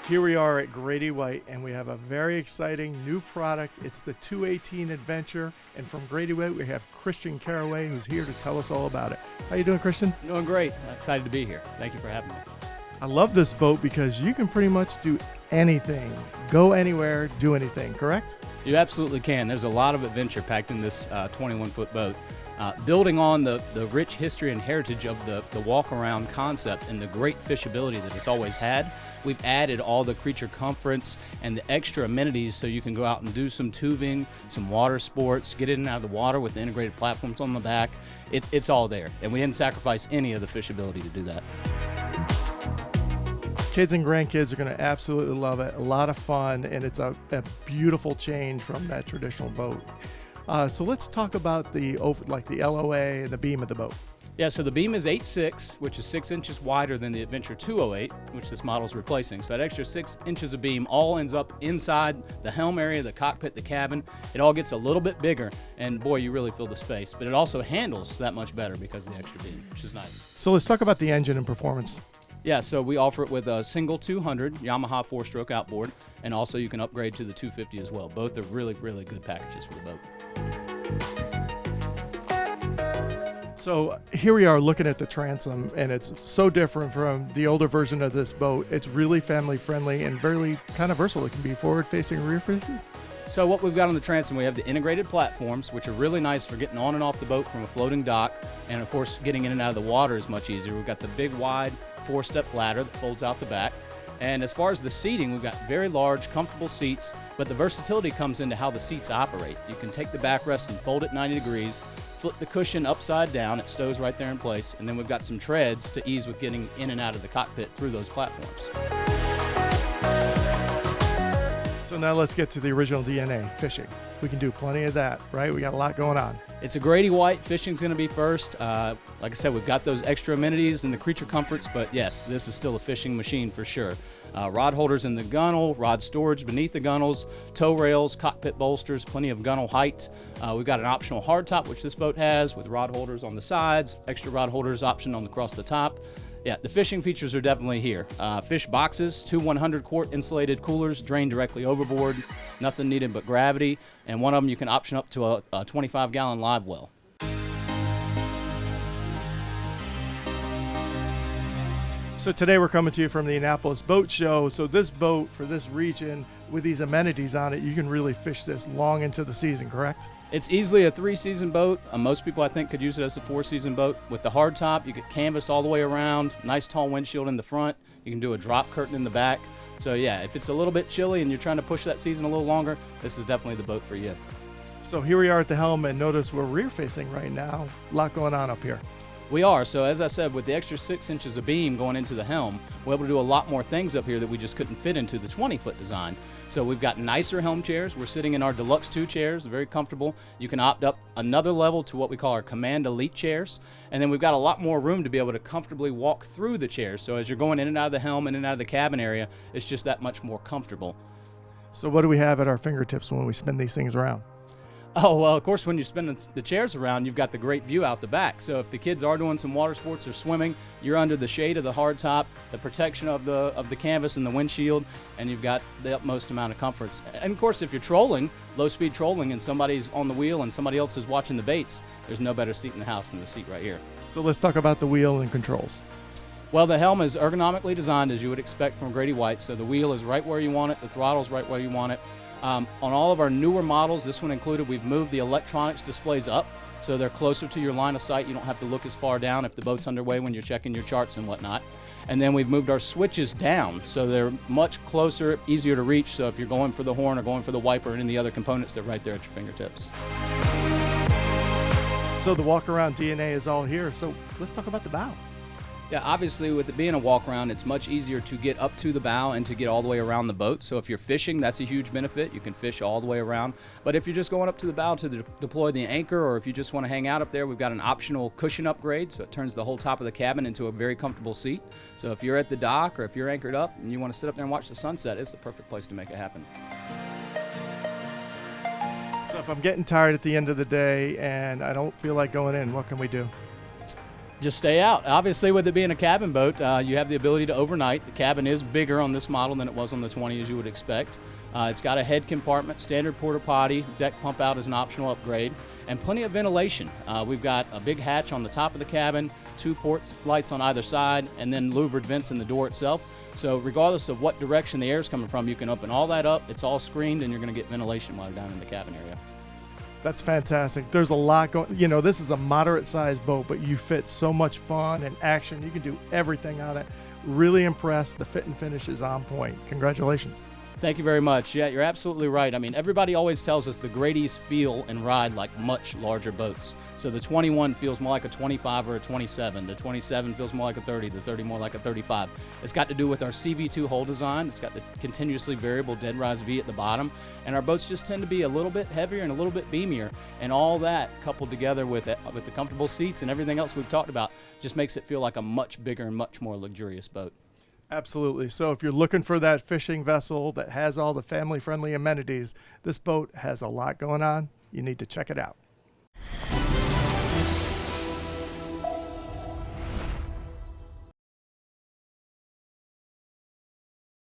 Here we are at Grady-White, and we have a very exciting new product. It's the 218 Adventure, and from Grady-White, we have Christian Caraway, who's here to tell us all about it. How you doing, Christian? Doing great. I'm excited to be here. Thank you for having me. I love this boat because you can pretty much do anything, go anywhere, do anything, correct? You absolutely can. There's a lot of adventure packed in this 21-foot boat. Building on the rich history and heritage of the walk-around concept and the great fishability that it's always had, we've added all the creature comforts and the extra amenities so you can go out and do some tubing, some water sports, get in and out of the water with the integrated platforms on the back. It's all there, and we didn't sacrifice any of the fishability to do that. Kids and grandkids are going to absolutely love it. A lot of fun, and it's a beautiful change from that traditional boat. So let's talk about the LOA and the beam of the boat. Yeah, so the beam is 8.6, which is 6 inches wider than the Adventure 208, which this model is replacing. So that extra 6 inches of beam all ends up inside the helm area, the cockpit, the cabin. It all gets a little bit bigger, and boy, you really feel the space. But it also handles that much better because of the extra beam, which is nice. So let's talk about the engine and performance. Yeah, so we offer it with a single 200 Yamaha 4-stroke outboard, and also you can upgrade to the 250 as well. Both are really, really good packages for the boat. So here we are looking at the Transom, and it's so different from the older version of this boat. It's really family friendly and very kind of versatile. It can be forward facing, rear facing. So what we've got on the Transom, we have the integrated platforms, which are really nice for getting on and off the boat from a floating dock, and of course getting in and out of the water is much easier. We've got the big wide 4-step ladder that folds out the back. And as far as the seating, we've got very large, comfortable seats, but the versatility comes into how the seats operate. You can take the backrest and fold it 90 degrees, flip the cushion upside down, it stows right there in place, and then we've got some treads to ease with getting in and out of the cockpit through those platforms. So now let's get to the original DNA, fishing. We can do plenty of that, right? We got a lot going on. It's a Grady-White. Fishing's going to be first. Like I said, we've got those extra amenities and the creature comforts, but yes, this is still a fishing machine for sure. Rod holders in the gunnel, rod storage beneath the gunnels, tow rails, cockpit bolsters, plenty of gunnel height. We've got an optional hardtop, which this boat has, with rod holders on the sides, extra rod holders option across the top. Yeah, the fishing features are definitely here. Fish boxes, 2 100-quart insulated coolers drain directly overboard, nothing needed but gravity, and one of them you can option up to a 25-gallon live well. So today we're coming to you from the Annapolis Boat Show. So this boat for this region with these amenities on it, you can really fish this long into the season, correct? It's easily a 3-season boat. Most people, I think, could use it as a 4-season boat. With the hardtop, you could canvas all the way around, nice tall windshield in the front. You can do a drop curtain in the back. So yeah, if it's a little bit chilly and you're trying to push that season a little longer, this is definitely the boat for you. So here we are at the helm, and notice we're rear facing right now. A lot going on up here. We are. So as I said, with the extra 6 inches of beam going into the helm, we're able to do a lot more things up here that we just couldn't fit into the 20-foot design. So we've got nicer helm chairs. We're sitting in our Deluxe 2 chairs, very comfortable. You can opt up another level to what we call our Command Elite chairs. And then we've got a lot more room to be able to comfortably walk through the chairs. So as you're going in and out of the helm, in and out of the cabin area, it's just that much more comfortable. So what do we have at our fingertips when we spin these things around? Oh, well, of course, when you spin the chairs around, you've got the great view out the back. So if the kids are doing some water sports or swimming, you're under the shade of the hardtop, the protection of the canvas and the windshield, and you've got the utmost amount of comforts. And of course, if you're trolling, low-speed trolling, and somebody's on the wheel and somebody else is watching the baits, there's no better seat in the house than the seat right here. So let's talk about the wheel and controls. Well, the helm is ergonomically designed as you would expect from Grady-White. So the wheel is right where you want it, the throttle's right where you want it. On all of our newer models, this one included, we've moved the electronics displays up so they're closer to your line of sight. You don't have to look as far down if the boat's underway when you're checking your charts and whatnot. And then we've moved our switches down so they're much closer, easier to reach. So if you're going for the horn or going for the wiper or any of the other components, they're right there at your fingertips. So the walk-around DNA is all here. So let's talk about the bow. Yeah, obviously with it being a walk around, it's much easier to get up to the bow and to get all the way around the boat. So if you're fishing, that's a huge benefit. You can fish all the way around. But if you're just going up to the bow to deploy the anchor, or if you just want to hang out up there, we've got an optional cushion upgrade. So it turns the whole top of the cabin into a very comfortable seat. So if you're at the dock or if you're anchored up and you want to sit up there and watch the sunset, it's the perfect place to make it happen. So if I'm getting tired at the end of the day and I don't feel like going in, what can we do? Just stay out. Obviously, with it being a cabin boat, you have the ability to overnight. The cabin is bigger on this model than it was on the 20, as you would expect. It's got a head compartment, standard porta potty, deck pump out is an optional upgrade, and plenty of ventilation. We've got a big hatch on the top of the cabin, 2 port lights on either side, and then louvered vents in the door itself. So regardless of what direction the air is coming from, you can open all that up. It's all screened, and you're going to get ventilation while you're down in the cabin area. That's fantastic. There's a lot going, you know, this is a moderate sized boat, but you fit so much fun and action. You can do everything on it. Really impressed. The fit and finish is on point. Congratulations. Thank you very much. Yeah, you're absolutely right. I mean, everybody always tells us the Grady's feel and ride like much larger boats. So the 21 feels more like a 25 or a 27. The 27 feels more like a 30. The 30 more like a 35. It's got to do with our CV2 hull design. It's got the continuously variable dead rise V at the bottom. And our boats just tend to be a little bit heavier and a little bit beamier. And all that coupled together with the comfortable seats and everything else we've talked about just makes it feel like a much bigger and much more luxurious boat. Absolutely. So if you're looking for that fishing vessel that has all the family-friendly amenities, this boat has a lot going on. You need to check it out.